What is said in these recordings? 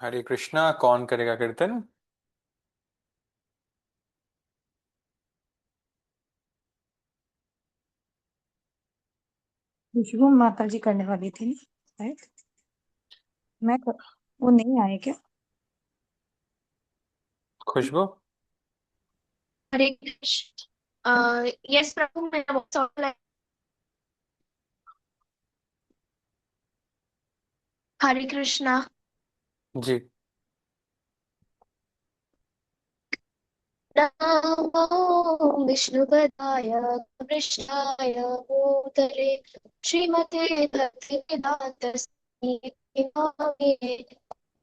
हरे कृष्णा। कौन करेगा कीर्तन? खुशबू माता जी करने वाली थी ना, राइट। मैं कर... वो नहीं आए क्या? खुशबू। हरे कृष्ण। यस प्रभु, मेरा बहुत सवाल है। हरे कृष्णा। जी। नमो विष्णुपदाय कृष्णाय भूतले श्रीमते भक्तिवेदांत स्वामिने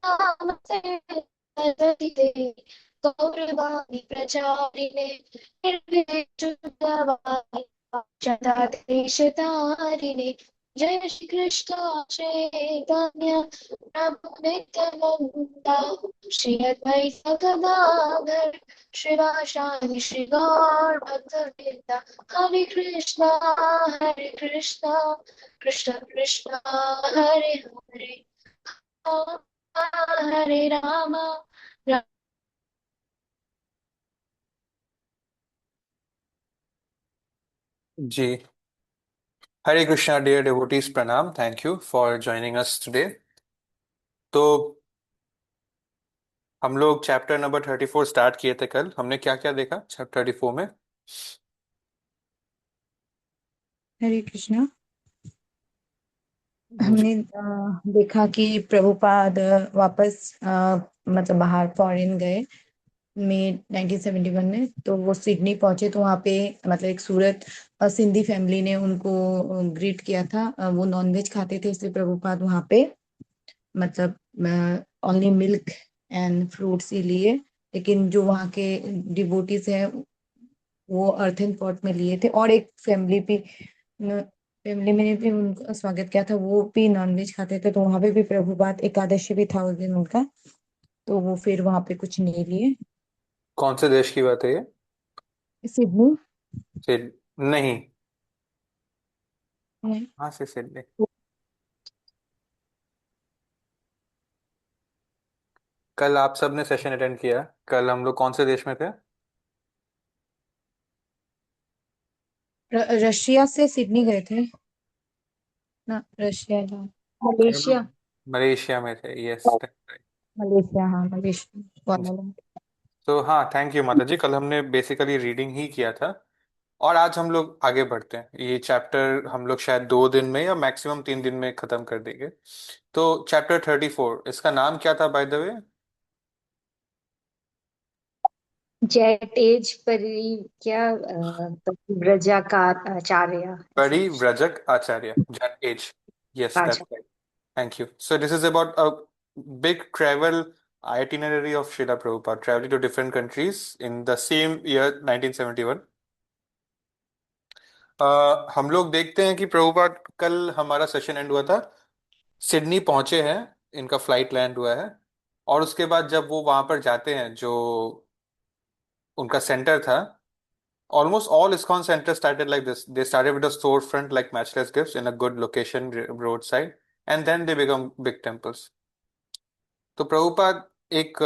नामस्ते सरस्वतीते गौरवाणी प्रचारिणे निर्विशुद्धवादी देशतारिणे। जय श्री कृष्ण चैतन्य प्रभु नित्यानंदा श्री अद्वैत गदाधर शिवाशानि श्रीगौर भक्तवृंदा। हरे कृष्णा कृष्ण कृष्ण हरे हरे, हरे राम राम। जी। हरे कृष्णा डियर डिवोटीज, प्रणाम। Thank you for joining us today. तो हम लोग चैप्टर नंबर 34 स्टार्ट किए थे। कल हमने क्या क्या देखा चैप्टर 34 में? हरे कृष्णा। जी। हमने देखा कि प्रभुपाद वापस मतलब बाहर फॉरेन गए मई 1971 में। तो वो सिडनी पहुंचे तो वहाँ पे मतलब एक सूरत सिंधी फैमिली ने उनको ग्रीट किया था। वो नॉनवेज खाते थे, इसलिए प्रभुपाद वहाँ पे मतलब ओनली मिल्क एंड फ्रूट्स ही लिए। लेकिन जो वहाँ के डिवोटीज हैं वो अर्थन पॉट में लिए थे, और एक फैमिली में भी उनका स्वागत किया था, वो भी नॉनवेज खाते थे। तो वहां पे भी प्रभुपाद एकादशी भी था उस दिन उनका, तो वो फिर वहां पे कुछ नहीं लिए। कौन से देश की बात है ये? सिडनी। नहीं। नहीं। हाँ, से सिडनी। कल आप सबने सेशन अटेंड किया? कल हम लोग कौन से देश में थे? रशिया से सिडनी गए थे ना, रशिया ना, कल हम मलेशिया। लोग मलेशिया में थे। यस। मलेशिया, हाँ मलेशिया, कुआलालंपुर। तो हाँ, थैंक यू माता जी। कल हमने बेसिकली रीडिंग ही किया था। और आज हम लोग आगे बढ़ते हैं। ये चैप्टर हम लोग शायद 2 दिन में या मैक्सिमम 3 दिन में खत्म कर देंगे। तो चैप्टर 34, इसका नाम क्या था by the way? Jet age परी क्या व्रजाकार आचार्य ऐसे कुछ। परिव्रजक आचार्य, जैट एज। यस, दैट्स अच्छा। Right. Thank you. So this is about a big travel itinerary of Srila Prabhupada traveling to different countries in the same year 1971. हम लोग देखते हैं कि प्रभुपाद, कल हमारा सेशन एंड हुआ था, सिडनी पहुंचे हैं, इनका फ्लाइट लैंड हुआ है। और उसके बाद जब वो वहां पर जाते हैं, जो उनका सेंटर था, almost all ISKCON centers started like this. They started with a storefront like Matchless Gifts in a good location, roadside, and then they become big temples. तो प्रभुपाद एक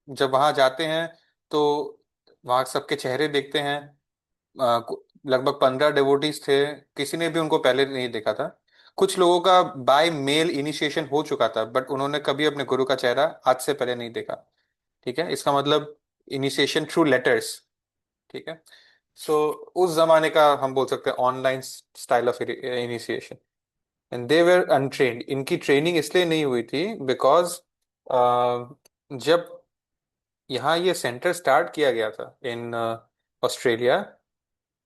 जब वहां जाते हैं तो वहां सबके चेहरे देखते हैं। लगभग 15 डिवोटीज थे। किसी ने भी उनको पहले नहीं देखा था। कुछ लोगों का बाय मेल इनिशिएशन हो चुका था, बट उन्होंने कभी अपने गुरु का चेहरा आज से पहले नहीं देखा। ठीक है, इसका मतलब इनिशिएशन थ्रू लेटर्स। ठीक है। सो उस जमाने का हम बोल सकते हैं online style of initiation. And they were untrained. इनकी ट्रेनिंग इसलिए नहीं हुई थी बिकॉज जब यहाँ ये सेंटर स्टार्ट किया गया था इन ऑस्ट्रेलिया,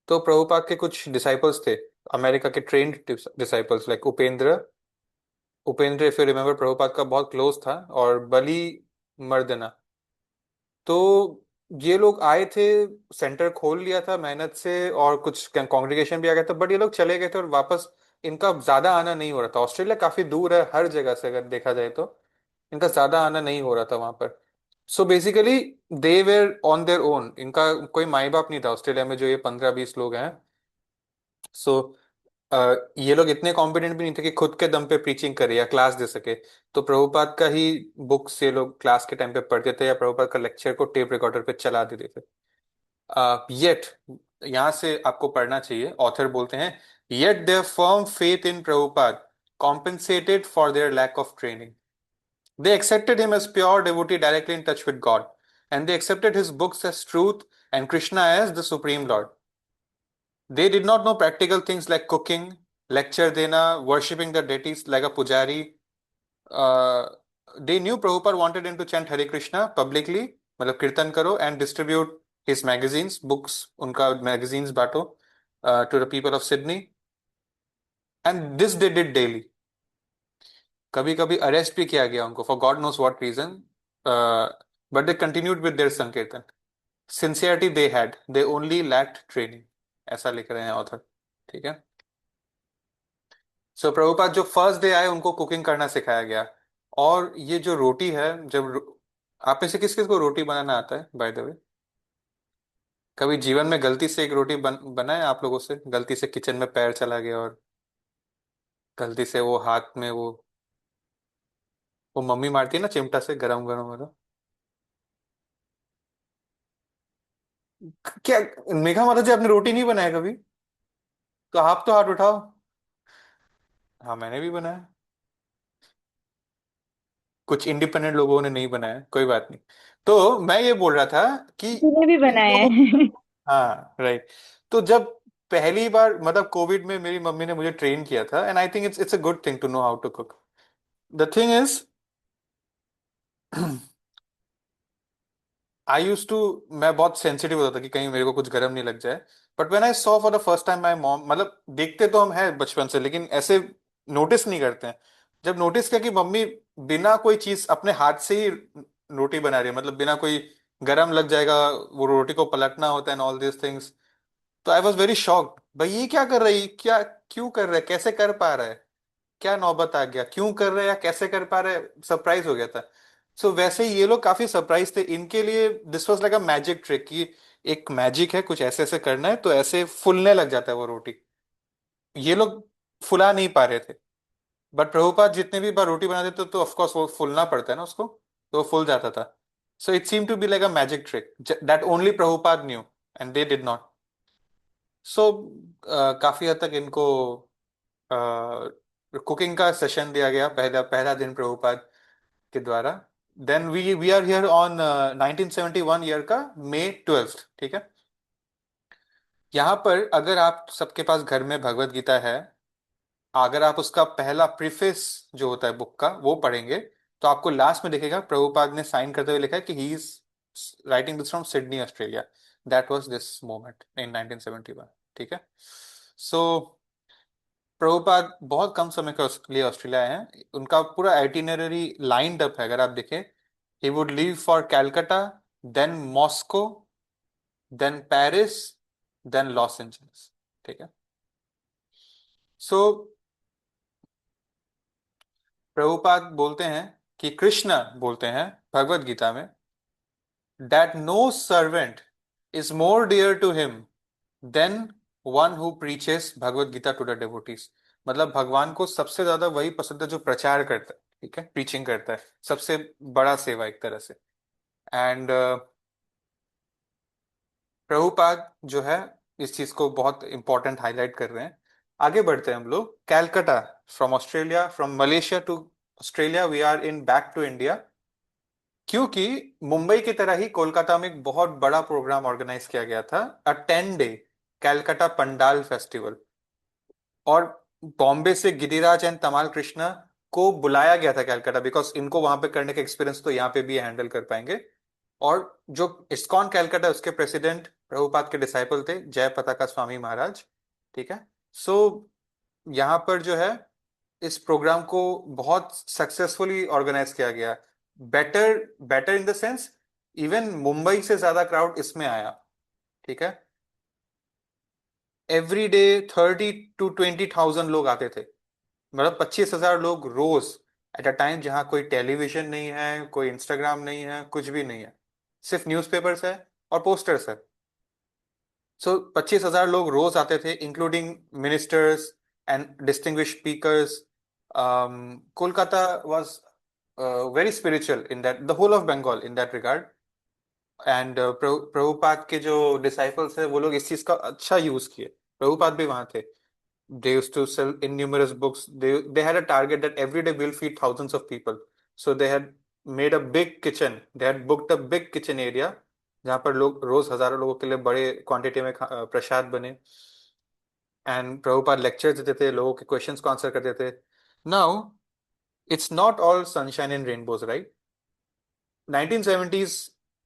तो प्रभुपाद के कुछ डिसाइपल्स थे, अमेरिका के trained disciples, like Upendra. Upendra, if you remember, Prabhupada का बहुत क्लोज था। और बली मर्दना। तो ये लोग आए थे, सेंटर खोल लिया था मेहनत से, और कुछ कांग्रेगेशन भी आ गया था, बट ये लोग चले गए थे और वापस इनका ज्यादा आना नहीं हो रहा था। ऑस्ट्रेलिया काफी दूर है हर जगह से, अगर देखा जाए तो इनका ज्यादा आना नहीं हो रहा था वहां पर। So basically they were on their own. इनका कोई माई बाप नहीं था ऑस्ट्रेलिया में, जो ये 15-20 लोग हैं। सो ये लोग इतने कॉम्पिटेंट भी नहीं थे कि खुद के दम पे प्रीचिंग करे या क्लास दे सके। तो प्रभुपाद का ही बुक्स ये लोग क्लास के टाइम पे पढ़ते थे या प्रभुपाद का लेक्चर को टेप रिकॉर्डर पे चला देते थे। येट यहाँ से आपको पढ़ना चाहिए, ऑथर बोलते हैं, yet their firm faith in Prabhupada compensated for their lack of training. They accepted him as pure devotee directly in touch with God, and they accepted his books as truth and Krishna as the Supreme Lord. They did not know practical things like cooking, lecture dena, worshipping the deities like a pujari. Uh, they knew Prabhupada wanted him to chant Hare Krishna publicly, मतलब कीर्तन करो, and distribute his magazines, books, उनका magazines बांटो to the people of Sydney. And this they did daily. कभी कभी arrest भी किया गया उनको for God knows what reason, but they continued with their sankirtan. Sincerity they had, they only lacked training, ऐसा लिख रहे हैं ऑथर। ठीक है। सो प्रभुपाद जो फर्स्ट डे आए उनको कुकिंग करना सिखाया गया। और ये जो रोटी है, आप में से किस किस को रोटी बनाना आता है बाय द वे? कभी जीवन में गलती से एक रोटी बनाए आप लोगों से, गलती से किचन में पैर चला गया और गलती से वो हाथ में वो मम्मी मारती है ना चिमटा से, गरम गरम वाला। क्या मेघा माता जी, आपने रोटी नहीं बनाया कभी? तो आप तो हाथ उठाओ। हाँ, मैंने भी बनाया। कुछ इंडिपेंडेंट लोगों ने नहीं बनाया, कोई बात नहीं। तो मैं ये बोल रहा था कि तूने भी इन बनाया लोगों, है। हाँ राइट। तो जब पहली बार मतलब कोविड में मेरी मम्मी ने मुझे ट्रेन किया था, and I think it's a good thing to know how to cook. The thing is I use to, मैं बहुत सेंसिटिव होता था कि कहीं मेरे को कुछ गर्म नहीं लग जाए। But when I saw for the first time my mom, मतलब देखते तो हम हैं बचपन से लेकिन ऐसे नोटिस नहीं करते हैं। जब नोटिस किया कि मम्मी बिना कोई चीज अपने हाथ से ही रोटी बना रही है, मतलब बिना कोई गरम लग जाएगा, वो रोटी को पलटना होता है एंड ऑल दिस थिंग्स। तो आई वॉज वेरी शॉक्ड, भाई ये क्या कर रही, क्या क्यों कर रहा है, कैसे कर पा रहा है, क्या नौबत आ गया, क्यों कर रहे हैं या कैसे कर पा रहे हैं, सरप्राइज हो गया था। सो वैसे ही ये लोग काफी सरप्राइज थे, इनके लिए this was like a magic trick कि एक मैजिक है, कुछ ऐसे ऐसे करना है तो ऐसे फूलने लग जाता है वो रोटी। ये लोग फुला नहीं पा रहे थे, बट प्रभुपाद जितने भी बार रोटी बनाते थे तो ऑफकोर्स वो फूलना पड़ता है ना उसको, तो वो फूल जाता था। So it seem to be like a magic trick that only Prabhupada knew and they did not. सो काफी हद तक इनको कुकिंग का सेशन दिया गया, पहला पहला दिन प्रभुपाद के द्वारा। Then we are here on 1971 year का May 12th। ठीक है। यहाँ पर अगर आप सबके पास घर में भगवत गीता है, अगर आप उसका पहला प्रीफेस जो होता है बुक का वो पढ़ेंगे, तो आपको लास्ट में दिखेगा प्रभुपाद ने साइन करते हुए लिखा है कि he is writing this from Sydney Australia, that was this moment in 1971। ठीक है। सो प्रभुपाद बहुत कम समय के लिए ऑस्ट्रेलिया आए हैं। उनका पूरा आइटिनरी लाइंड अप है, अगर आप देखें, he would leave for Calcutta, then Moscow, then Paris, then Los Angeles। ठीक है। सो प्रभुपाद बोलते हैं कि कृष्ण बोलते हैं भगवत गीता में, that no servant is more dear to him than one who preaches Bhagavad Gita to the devotees। मतलब भगवान को सबसे ज्यादा वही पसंद है जो प्रचार करता है, ठीक है, प्रीचिंग करता है, सबसे बड़ा सेवा एक तरह से। एंड प्रभुपाद जो है इस चीज को बहुत इंपॉर्टेंट हाईलाइट कर रहे हैं। आगे बढ़ते हैं हम लोग। Calcutta, from Australia, from Malaysia to Australia, we are in back to India. क्योंकि मुंबई की तरह ही कोलकाता में एक बहुत बड़ा प्रोग्राम ऑर्गेनाइज किया गया था, अ 10 डे कैलकाटा पंडाल फेस्टिवल। और बॉम्बे से गिरिराज एंड तमाल कृष्णा को बुलाया गया था कैलकाटा, बिकॉज इनको वहां पे करने का एक्सपीरियंस तो यहाँ पे भी हैंडल कर पाएंगे। और जो इस्कॉन कैलकाटा, उसके प्रेसिडेंट प्रभुपाद के डिसाइपल थे जय पताका स्वामी महाराज। ठीक है। सो यहाँ पर जो है इस प्रोग्राम को बहुत सक्सेसफुली ऑर्गेनाइज किया गया। Better better in the sense, even Mumbai से ज्यादा क्राउड इसमें आया। ठीक है। एवरी डे 30 to 20 thousand लोग आते थे, मतलब 25,000 लोग रोज, एट अ टाइम जहाँ कोई टेलीविजन नहीं है, कोई इंस्टाग्राम नहीं है, कुछ भी नहीं है, सिर्फ न्यूज़पेपर्स है और पोस्टर्स है। सो 25,000 लोग रोज आते थे, including ministers, and distinguished speakers. Kolkata was very spiritual in that, the whole of Bengal in that regard. And Prabhupada के जो डिसाइपल्स है वो लोग इस चीज का अच्छा यूज किए. प्रभुपाद भी वहां थे. They used to sell innumerous books. They had a target that every day will feed thousands of people. So they had made a big kitchen. They had booked a big kitchen area जहाँ पर लोग रोज हजारों लोगों के लिए बड़े quantity में प्रसाद बने. एंड प्रभुपाद लेक्चर देते थे, लोगों के क्वेश्चंस को आंसर करते थे. Now it's not all sunshine and rainbows, right. 1970s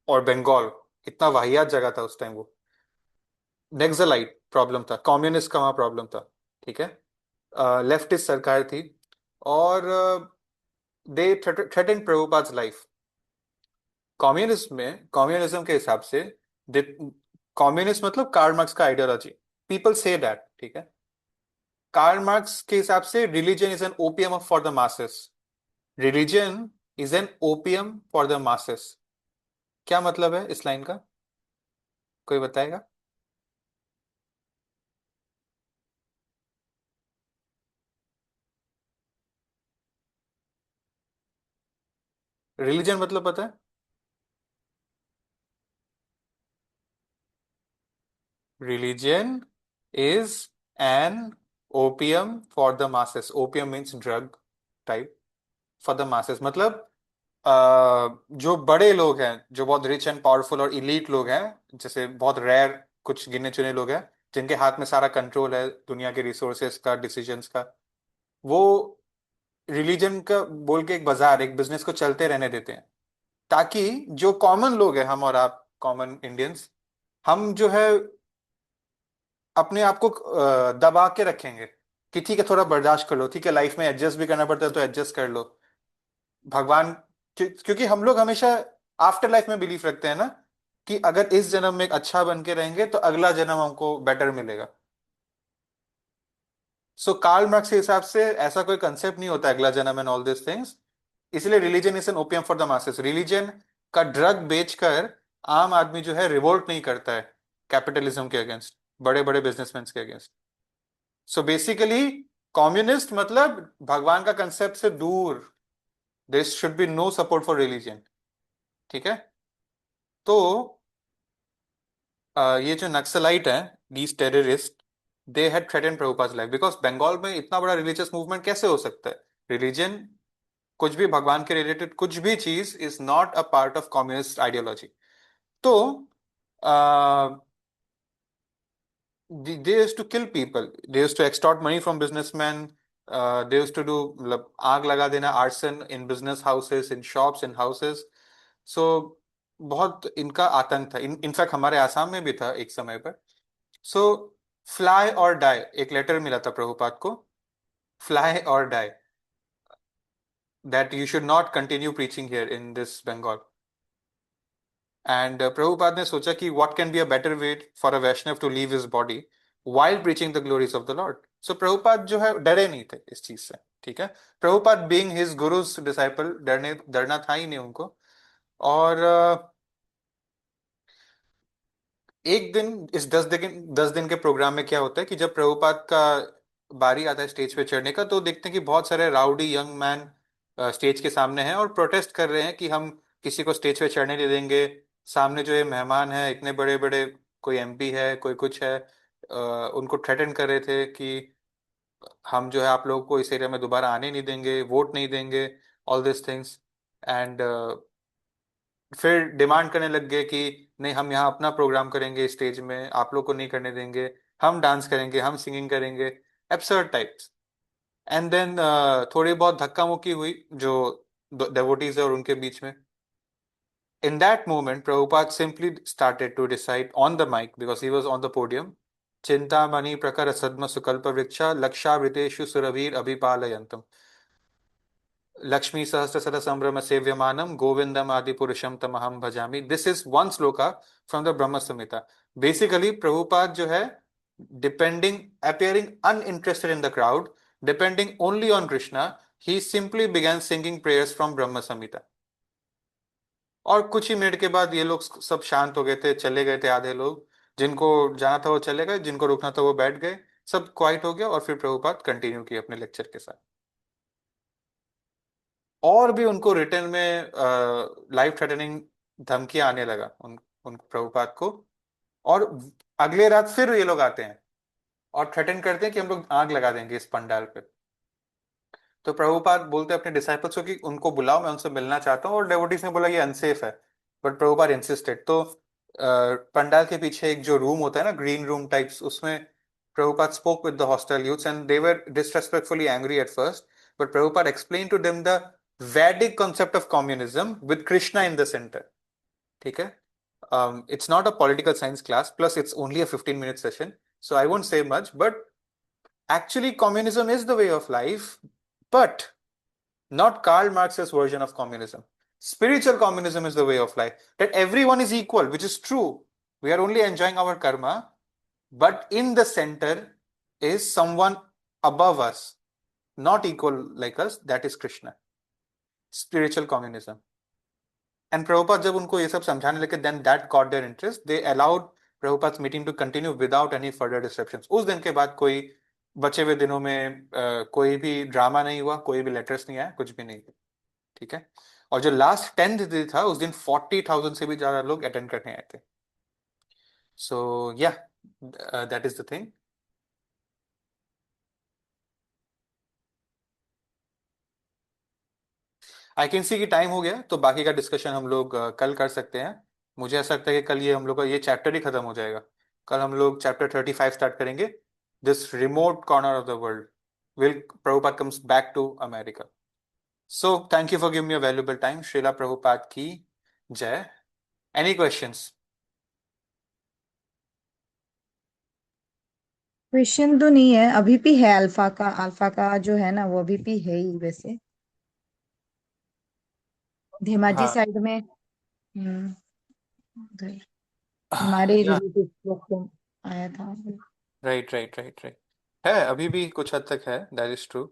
और बंगाल इतना वाहियात जगह था उस टाइम. वो नेक्सलाइट प्रॉब्लम था, कम्युनिस्ट का वहां प्रॉब्लम था. ठीक है. लेफ्टिस्ट सरकार थी. और दे थ्रेटेंड प्रभुपाद्स लाइफ. कम्युनिज्म में, कम्युनिज्म के हिसाब से, कम्युनिस्ट मतलब कार्ल मार्क्स का आइडियोलॉजी. People say that. ठीक है. कार्ल मार्क्स के हिसाब से religion is an opium for the masses. Religion is an opium for the masses. क्या मतलब है इस लाइन का, कोई बताएगा? रिलीजन मतलब पता है? Religion is an opium for the masses. Opium means drug type. For the masses मतलब जो बड़े लोग हैं, जो बहुत रिच एंड पावरफुल और इलीट लोग हैं, जैसे बहुत रेयर कुछ गिने चुने लोग हैं जिनके हाथ में सारा कंट्रोल है दुनिया के रिसोर्सेज का, डिसीजंस का, वो रिलीजन का बोल के एक बाजार, एक बिजनेस को चलते रहने देते हैं. ताकि जो कॉमन लोग हैं, हम और आप कॉमन इंडियंस, हम जो है अपने आप को दबा के रखेंगे कि ठीक है थोड़ा बर्दाश्त कर लो, ठीक है लाइफ में एडजस्ट भी करना पड़ता है तो एडजस्ट कर लो. भगवान, क्योंकि हम लोग हमेशा आफ्टर लाइफ में बिलीफ रखते हैं ना, कि अगर इस जन्म में एक अच्छा बन के रहेंगे तो अगला जन्म हमको बेटर मिलेगा. सो कार्ल मार्क्स के हिसाब से ऐसा कोई कंसेप्ट नहीं होता अगला जन्म एंड ऑल दिस थिंग्स. इसलिए religion is an opium for the masses. Religion का ड्रग बेचकर आम आदमी जो है रिवोल्ट नहीं करता है कैपिटलिज्म के अगेंस्ट, बड़े बड़े बिजनेसमैन के अगेंस्ट. सो बेसिकली कम्युनिस्ट मतलब भगवान का कंसेप्ट से दूर. There should be no support for religion. ठीक है. तो ये जो नक्सलाइट हैं, these terrorist, they had threaten Prabhupada life because Bengal में इतना बड़ा रिलीजियस मूवमेंट कैसे हो सकता है. रिलीजन, कुछ भी भगवान के रिलेटेड कुछ भी चीज is not a part of communist ideology. तो they used to kill people, they used to extort money from businessmen, they used to do मतलब आग लगा देना, arson in business houses, in shops, in houses. So बहुत इनका आतंक था. In fact हमारे आसाम में भी था एक समय पर. सो फ्लाई और डाई एक लेटर मिला था प्रभुपाद को. फ्लाई और die, that you should not continue preaching here in this Bengal. And Prabhupada ने सोचा कि what can be a better way for a Vaishnava to leave his body while preaching the glories of the Lord. So Prabhupada जो है डरे नहीं थे इस चीज से. ठीक है. Prabhupada being his guru's disciple, डरने डरना था ही नहीं उनको. और एक दिन इस 10 दिन के प्रोग्राम में क्या होता है कि जब प्रभुपाद का बारी आता है स्टेज पे चढ़ने का, तो देखते हैं कि बहुत सारे राउडी यंग मैन स्टेज के सामने हैं और प्रोटेस्ट कर रहे हैं कि हम किसी को स्टेज पे चढ़ने नहीं देंगे. सामने जो ये मेहमान है इतने बड़े बड़े, कोई एमपी है, कोई कुछ है, उनको थ्रेटन कर रहे थे कि हम जो है आप लोगों को इस एरिया में दोबारा आने नहीं देंगे, वोट नहीं देंगे, ऑल दिस थिंग्स. एंड फिर डिमांड करने लग गए कि नहीं हम यहाँ अपना प्रोग्राम करेंगे स्टेज में, आप लोग को नहीं करने देंगे, हम डांस करेंगे, हम सिंगिंग करेंगे, एब्सर्ड टाइप्स. एंड देन थोड़ी बहुत धक्का मुक्की हुई जो डेवोटीज है और उनके बीच में. In that moment, Prabhupada simply started to recite on the mic because he was on the podium. Chintamani prakara sadma sukalpa vriksha lakshavriteshu suravir abhipalayantam. Lakshmi sahasrasara sambrama sevymanam govindam adi purusham tamaham bhajami. This is one sloka from the Brahma Samhita. Basically, Prabhupada जो है, appearing uninterested in the crowd, depending only on Krishna, he simply began singing prayers from Brahma Samhita. और कुछ ही minute के बाद ये लोग सब शांत हो गए थे, चले गए थे आधे लोग. जिनको जाना था वो चले गए, जिनको रुकना था वो बैठ गए. सब क्वाइट हो गया और फिर प्रभुपाद कंटिन्यू किए अपने लेक्चर के साथ। और भी उनको रिटर्न में लाइफ थ्रेटनिंग धमकियां आने लगा उन प्रभुपाद को। और अगले रात फिर ये लोग आते हैं और थ्रेटन करते हैं कि हम लोग आग लगा देंगे इस पंडाल पे। तो प्रभुपाद बोलते हैं अपने डिसाइपल्स को कि उनको बुलाओ, मैं उनसे मिलना चाहता हूँ। और डेवोटीज ने बोला ये अनसेफ है, बट प्रभुपाद इंसिस्टेड। तो पंडाल के पीछे एक जो रूम होता है ना, ग्रीन रूम टाइप्स, उसमें Prabhupada spoke with the hostel youths and they were disrespectfully angry at first, but Prabhupada explain to them the Vedic concept of communism with Krishna in the centre. ठीक है। It's not a political science class, plus it's only a 15-minute session, so I won't say much, but actually communism is the way of life, but not Karl Marx's version of communism. Spiritual communism is the way of life, that everyone is equal, which is true. We are only enjoying our karma, but in the center is someone above us, not equal like us, that is Krishna. Spiritual communism. And Prabhupada जब उनको ये सब समझाने लगे, then that caught their interest, they allowed Prabhupada meeting to continue without any further disruptions. उस दिन के बाद कोई बचे हुए दिनों में कोई भी ड्रामा नहीं हुआ, कोई भी लेटर्स नहीं आया, कुछ भी नहीं हुआ। ठीक है। और जो लास्ट 10th डे था उस दिन 40,000 से भी ज्यादा लोग अटेंड करने आए थे। सो या that is the thing. I can see कि टाइम हो गया, तो बाकी का डिस्कशन हम लोग कल कर सकते हैं। मुझे ऐसा लगता है कि कल ये हम लोग का ये चैप्टर ही खत्म हो जाएगा। कल हम लोग चैप्टर 35 स्टार्ट करेंगे, this remote corner of the world will Prabhupada comes back to America. So thank you for giving me a valuable time. Srila Prabhupada की जय। Any questions? क्वेश्चन तो नहीं है, अभी भी है अल्फा का जो है ना वो अभी भी है ही वैसे, धेमाजी हाँ। साइड में। उधर हमारे या रिलेटिव लोग को आया था। Right right right right. है, अभी भी कुछ हद तक है, दैट इज ट्रू।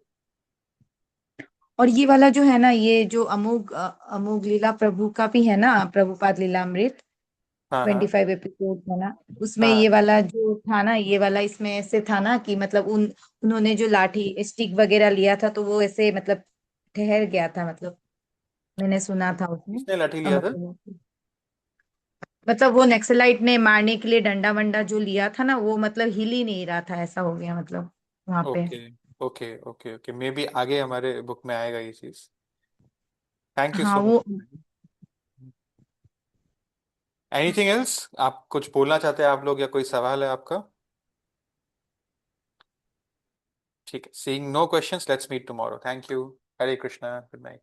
और ये वाला जो है ना, ये जो अमोघ लीला प्रभु का भी है ना, प्रभुपाद लीलामृत हाँ हाँ 25 एपिसोड है ना, उसमें हाँ। ये वाला जो था ना, ये वाला इसमें ऐसे था ना कि मतलब उन्होंने जो लाठी स्टिक वगैरह लिया था तो वो ऐसे मतलब ठहर गया था, मतलब मैंने सुना था उसमें। किसने लाठी लिया अमोघ था? लीला की। मतलब वो नक्सलाइट ने मारने के लिए डंडा वंडा जो लिया था ना, वो मतलब हिल ही नहीं रहा था, ऐसा हो गया मतलब वहां पे। Okay okay okay okay, may be आगे हमारे बुक में आएगा ये चीज। थैंक यू हाँ सो वो। मच। एनीथिंग एल्स आप कुछ बोलना चाहते हैं आप लोग, या कोई सवाल है आपका? ठीक है, seeing no questions, let's meet tomorrow. Thank you. Hare Krishna, good night.